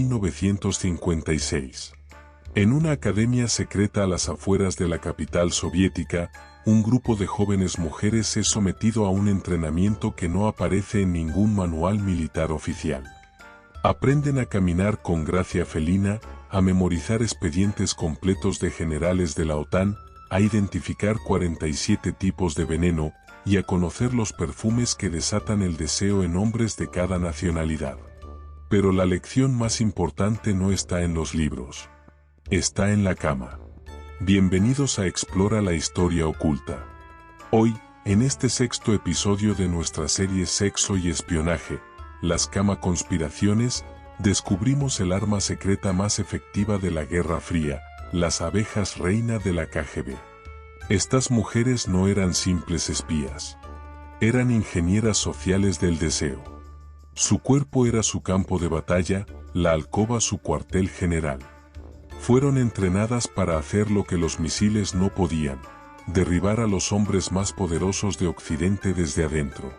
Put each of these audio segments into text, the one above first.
1956. En una academia secreta a las afueras de la capital soviética, un grupo de jóvenes mujeres es sometido a un entrenamiento que no aparece en ningún manual militar oficial. Aprenden a caminar con gracia felina, a memorizar expedientes completos de generales de la OTAN, a identificar 47 tipos de veneno y a conocer los perfumes que desatan el deseo en hombres de cada nacionalidad. Pero la lección más importante no está en los libros. Está en la cama. Bienvenidos a Explora la Historia Oculta. Hoy, en este sexto episodio de nuestra serie Sexo y Espionaje, las cama conspiraciones, descubrimos el arma secreta más efectiva de la Guerra Fría, las abejas reina de la KGB. Estas mujeres no eran simples espías. Eran ingenieras sociales del deseo. Su cuerpo era su campo de batalla, la alcoba su cuartel general. Fueron entrenadas para hacer lo que los misiles no podían, derribar a los hombres más poderosos de Occidente desde adentro.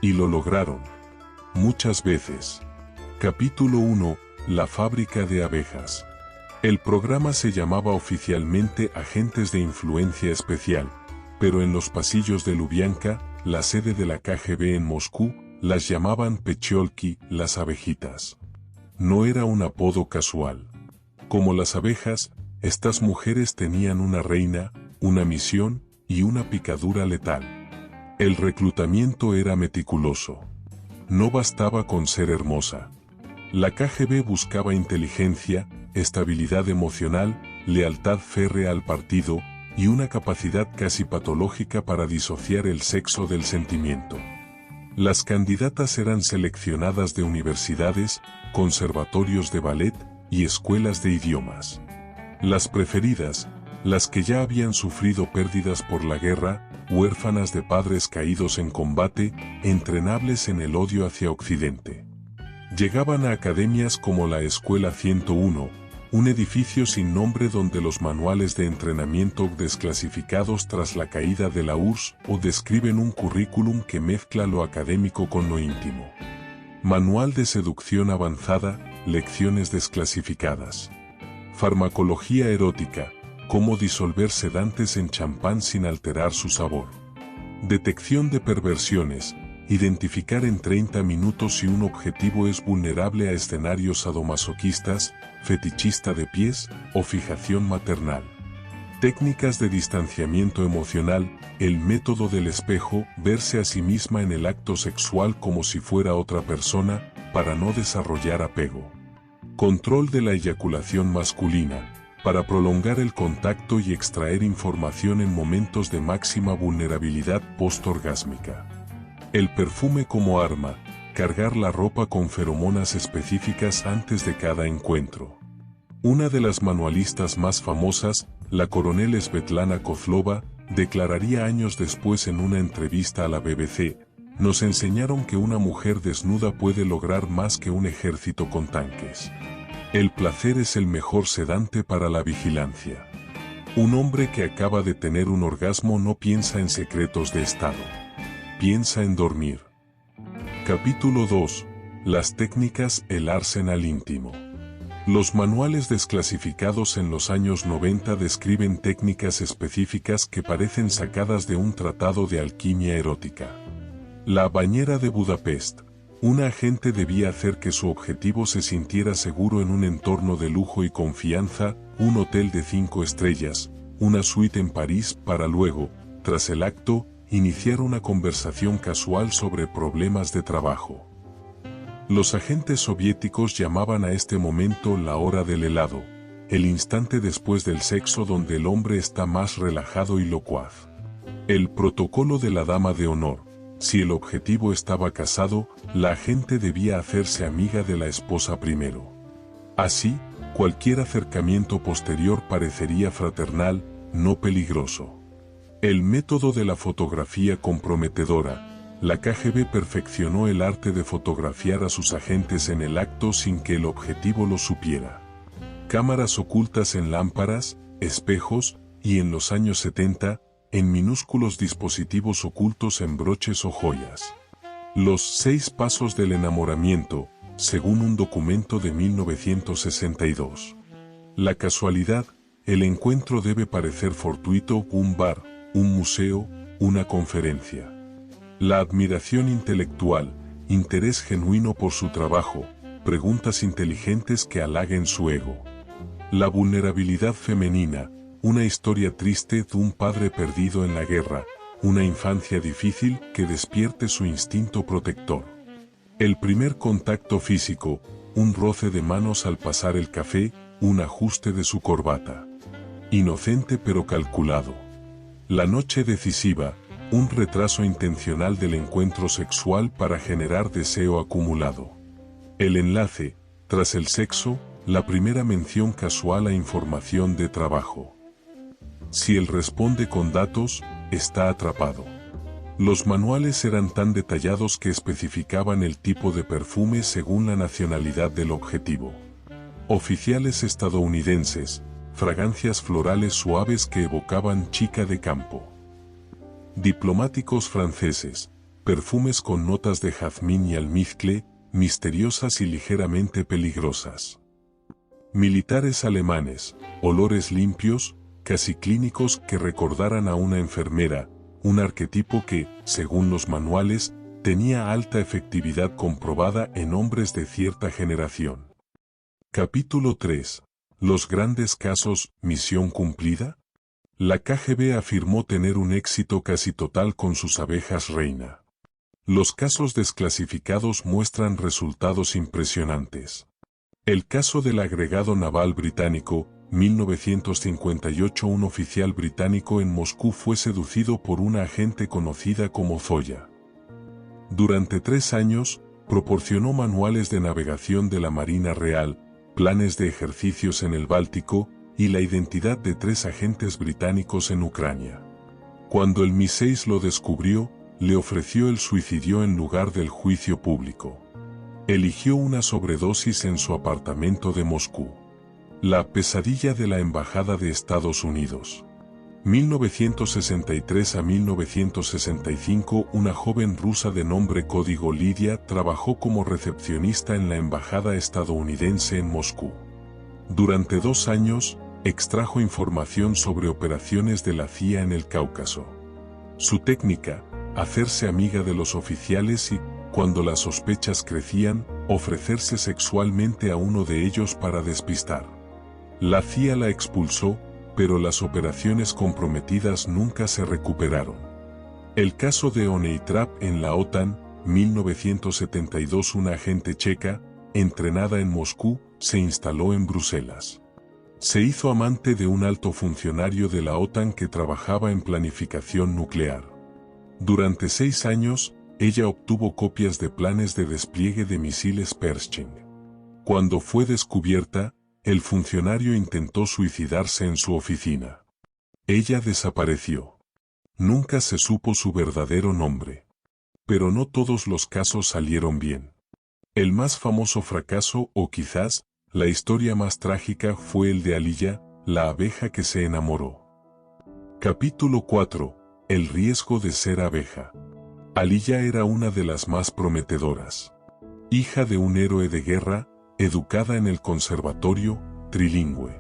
Y lo lograron. Muchas veces. Capítulo 1. La fábrica de abejas. El programa se llamaba oficialmente Agentes de Influencia Especial, pero en los pasillos de Lubyanka, la sede de la KGB en Moscú, las llamaban Pecholki, las abejitas. No era un apodo casual. Como las abejas, estas mujeres tenían una reina, una misión y una picadura letal. El reclutamiento era meticuloso. No bastaba con ser hermosa. La KGB buscaba inteligencia, estabilidad emocional, lealtad férrea al partido y una capacidad casi patológica para disociar el sexo del sentimiento. Las candidatas eran seleccionadas de universidades, conservatorios de ballet y escuelas de idiomas. Las preferidas, las que ya habían sufrido pérdidas por la guerra, huérfanas de padres caídos en combate, entrenables en el odio hacia Occidente. Llegaban a academias como la Escuela 101, un edificio sin nombre donde los manuales de entrenamiento desclasificados tras la caída de la URSS o describen un currículum que mezcla lo académico con lo íntimo. Manual de seducción avanzada, lecciones desclasificadas. Farmacología erótica, cómo disolver sedantes en champán sin alterar su sabor. Detección de perversiones, identificar en 30 minutos si un objetivo es vulnerable a escenarios sadomasoquistas, fetichista de pies o fijación maternal. Técnicas de distanciamiento emocional, el método del espejo, verse a sí misma en el acto sexual como si fuera otra persona, para no desarrollar apego. Control de la eyaculación masculina, para prolongar el contacto y extraer información en momentos de máxima vulnerabilidad postorgásmica. El perfume como arma, cargar la ropa con feromonas específicas antes de cada encuentro. Una de las manualistas más famosas, la coronel Svetlana Kozlova, declararía años después en una entrevista a la BBC, nos enseñaron que una mujer desnuda puede lograr más que un ejército con tanques. El placer es el mejor sedante para la vigilancia. Un hombre que acaba de tener un orgasmo no piensa en secretos de Estado. Piensa en dormir. Capítulo 2. Las técnicas, el arsenal íntimo. Los manuales desclasificados en los años 90 describen técnicas específicas que parecen sacadas de un tratado de alquimia erótica. La bañera de Budapest. Un agente debía hacer que su objetivo se sintiera seguro en un entorno de lujo y confianza, un hotel de 5 estrellas, una suite en París para luego, tras el acto, iniciar una conversación casual sobre problemas de trabajo. Los agentes soviéticos llamaban a este momento la hora del helado, el instante después del sexo donde el hombre está más relajado y locuaz. El protocolo de la dama de honor. Si el objetivo estaba casado, la agente debía hacerse amiga de la esposa primero. Así, cualquier acercamiento posterior parecería fraternal, no peligroso. El método de la fotografía comprometedora. La KGB perfeccionó el arte de fotografiar a sus agentes en el acto sin que el objetivo lo supiera. Cámaras ocultas en lámparas, espejos, y en los años 70, en minúsculos dispositivos ocultos en broches o joyas. Los 6 pasos del enamoramiento, según un documento de 1962. La casualidad, el encuentro debe parecer fortuito, un bar, un museo, una conferencia. La admiración intelectual, interés genuino por su trabajo, preguntas inteligentes que halaguen su ego. La vulnerabilidad femenina, una historia triste de un padre perdido en la guerra, una infancia difícil que despierte su instinto protector. El primer contacto físico, un roce de manos al pasar el café, un ajuste de su corbata. Inocente pero calculado. La noche decisiva, un retraso intencional del encuentro sexual para generar deseo acumulado. El enlace, tras el sexo, la primera mención casual a información de trabajo. Si él responde con datos, está atrapado. Los manuales eran tan detallados que especificaban el tipo de perfume según la nacionalidad del objetivo. Oficiales estadounidenses, fragancias florales suaves que evocaban chica de campo. Diplomáticos franceses, perfumes con notas de jazmín y almizcle, misteriosas y ligeramente peligrosas. Militares alemanes, olores limpios, casi clínicos que recordaran a una enfermera, un arquetipo que, según los manuales, tenía alta efectividad comprobada en hombres de cierta generación. Capítulo 3. Los grandes casos, ¿misión cumplida? La KGB afirmó tener un éxito casi total con sus abejas reina. Los casos desclasificados muestran resultados impresionantes. El caso del agregado naval británico, 1958. Un oficial británico en Moscú fue seducido por una agente conocida como Zoya. Durante 3 años, proporcionó manuales de navegación de la Marina Real, planes de ejercicios en el Báltico, y la identidad de 3 agentes británicos en Ucrania. Cuando el MI6 lo descubrió, le ofreció el suicidio en lugar del juicio público. Eligió una sobredosis en su apartamento de Moscú. La pesadilla de la Embajada de Estados Unidos. 1963 a 1965. Una joven rusa de nombre código Lidia trabajó como recepcionista en la Embajada estadounidense en Moscú. Durante 2 años, extrajo información sobre operaciones de la CIA en el Cáucaso. Su técnica, hacerse amiga de los oficiales y, cuando las sospechas crecían, ofrecerse sexualmente a uno de ellos para despistar. La CIA la expulsó, pero las operaciones comprometidas nunca se recuperaron. El caso de Oneitrap en la OTAN, 1972. Una agente checa, entrenada en Moscú, se instaló en Bruselas. Se hizo amante de un alto funcionario de la OTAN que trabajaba en planificación nuclear. Durante 6 años, ella obtuvo copias de planes de despliegue de misiles Pershing. Cuando fue descubierta, el funcionario intentó suicidarse en su oficina. Ella desapareció. Nunca se supo su verdadero nombre. Pero no todos los casos salieron bien. El más famoso fracaso, o quizás, la historia más trágica, fue el de Aliyah, la abeja que se enamoró. Capítulo 4. El riesgo de ser abeja. Aliyah era una de las más prometedoras. Hija de un héroe de guerra, educada en el conservatorio, trilingüe.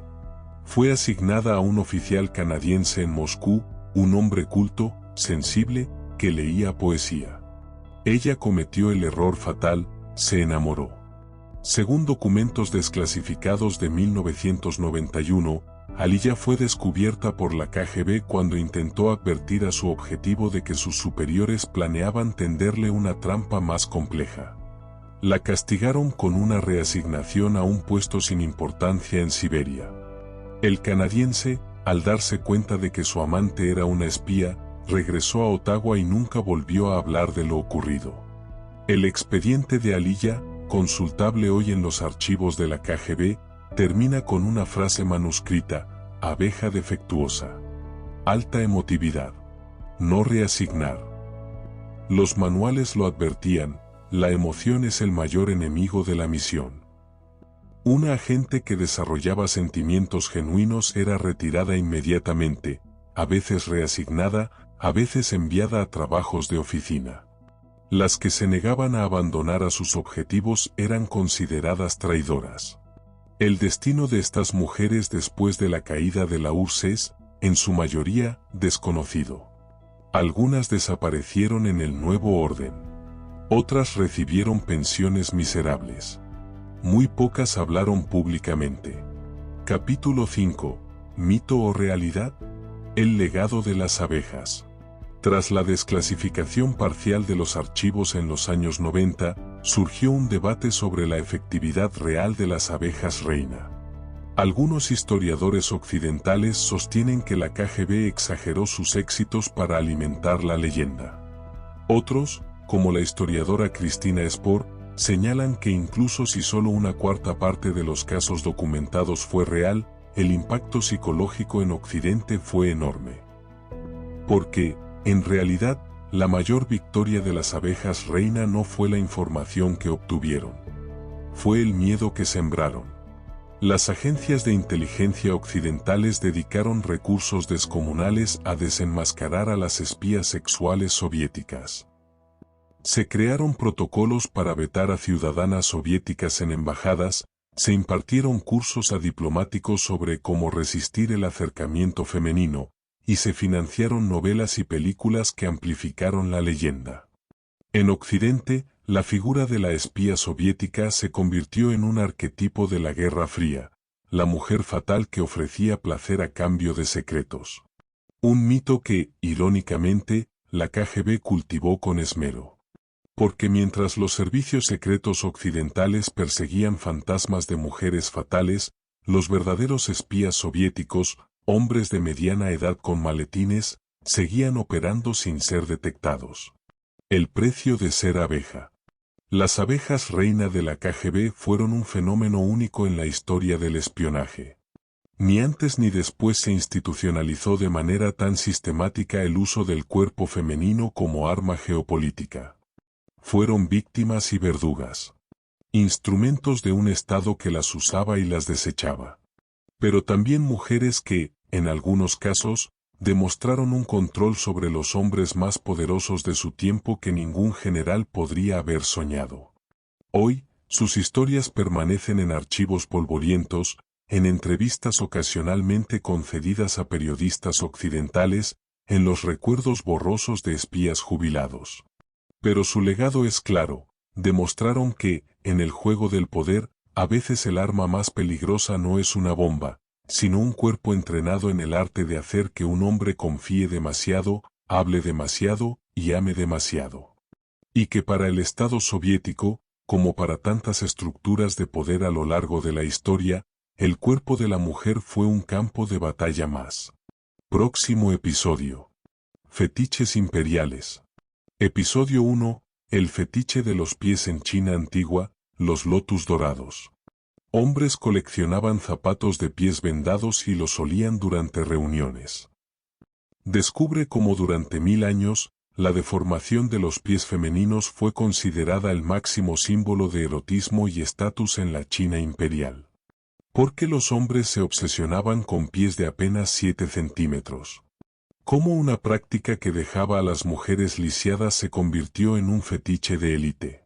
Fue asignada a un oficial canadiense en Moscú, un hombre culto, sensible, que leía poesía. Ella cometió el error fatal, se enamoró. Según documentos desclasificados de 1991, Aliyah fue descubierta por la KGB cuando intentó advertir a su objetivo de que sus superiores planeaban tenderle una trampa más compleja. La castigaron con una reasignación a un puesto sin importancia en Siberia. El canadiense, al darse cuenta de que su amante era una espía, regresó a Ottawa y nunca volvió a hablar de lo ocurrido. El expediente de Aliyah, consultable hoy en los archivos de la KGB, termina con una frase manuscrita: abeja defectuosa. Alta emotividad. No reasignar. Los manuales lo advertían, la emoción es el mayor enemigo de la misión. Una agente que desarrollaba sentimientos genuinos era retirada inmediatamente, a veces reasignada, a veces enviada a trabajos de oficina. Las que se negaban a abandonar a sus objetivos eran consideradas traidoras. El destino de estas mujeres después de la caída de la URSS es, en su mayoría, desconocido. Algunas desaparecieron en el nuevo orden. Otras recibieron pensiones miserables. Muy pocas hablaron públicamente. Capítulo 5. ¿Mito o realidad? El legado de las abejas. Tras la desclasificación parcial de los archivos en los años 90, surgió un debate sobre la efectividad real de las abejas reina. Algunos historiadores occidentales sostienen que la KGB exageró sus éxitos para alimentar la leyenda. Otros, como la historiadora Cristina Spohr, señalan que incluso si solo una cuarta parte de los casos documentados fue real, el impacto psicológico en Occidente fue enorme. Porque, en realidad, la mayor victoria de las abejas reina no fue la información que obtuvieron. Fue el miedo que sembraron. Las agencias de inteligencia occidentales dedicaron recursos descomunales a desenmascarar a las espías sexuales soviéticas. Se crearon protocolos para vetar a ciudadanas soviéticas en embajadas, se impartieron cursos a diplomáticos sobre cómo resistir el acercamiento femenino, y se financiaron novelas y películas que amplificaron la leyenda. En Occidente, la figura de la espía soviética se convirtió en un arquetipo de la Guerra Fría, la mujer fatal que ofrecía placer a cambio de secretos. Un mito que, irónicamente, la KGB cultivó con esmero. Porque mientras los servicios secretos occidentales perseguían fantasmas de mujeres fatales, los verdaderos espías soviéticos, hombres de mediana edad con maletines, seguían operando sin ser detectados. El precio de ser abeja. Las abejas reina de la KGB fueron un fenómeno único en la historia del espionaje. Ni antes ni después se institucionalizó de manera tan sistemática el uso del cuerpo femenino como arma geopolítica. Fueron víctimas y verdugas. Instrumentos de un Estado que las usaba y las desechaba. Pero también mujeres que, en algunos casos, demostraron un control sobre los hombres más poderosos de su tiempo que ningún general podría haber soñado. Hoy, sus historias permanecen en archivos polvorientos, en entrevistas ocasionalmente concedidas a periodistas occidentales, en los recuerdos borrosos de espías jubilados. Pero su legado es claro, demostraron que, en el juego del poder, a veces el arma más peligrosa no es una bomba, sino un cuerpo entrenado en el arte de hacer que un hombre confíe demasiado, hable demasiado y ame demasiado. Y que para el Estado soviético, como para tantas estructuras de poder a lo largo de la historia, el cuerpo de la mujer fue un campo de batalla más. Próximo episodio. Fetiches imperiales. Episodio 1. El fetiche de los pies en China antigua, los lotus dorados. Hombres coleccionaban zapatos de pies vendados y los solían durante reuniones. Descubre cómo durante 1000 años, la deformación de los pies femeninos fue considerada el máximo símbolo de erotismo y estatus en la China imperial. ¿Por qué los hombres se obsesionaban con pies de apenas 7 centímetros? ¿Cómo una práctica que dejaba a las mujeres lisiadas se convirtió en un fetiche de élite?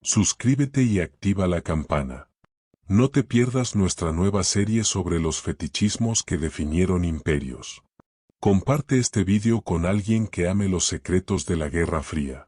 Suscríbete y activa la campana. No te pierdas nuestra nueva serie sobre los fetichismos que definieron imperios. Comparte este vídeo con alguien que ame los secretos de la Guerra Fría.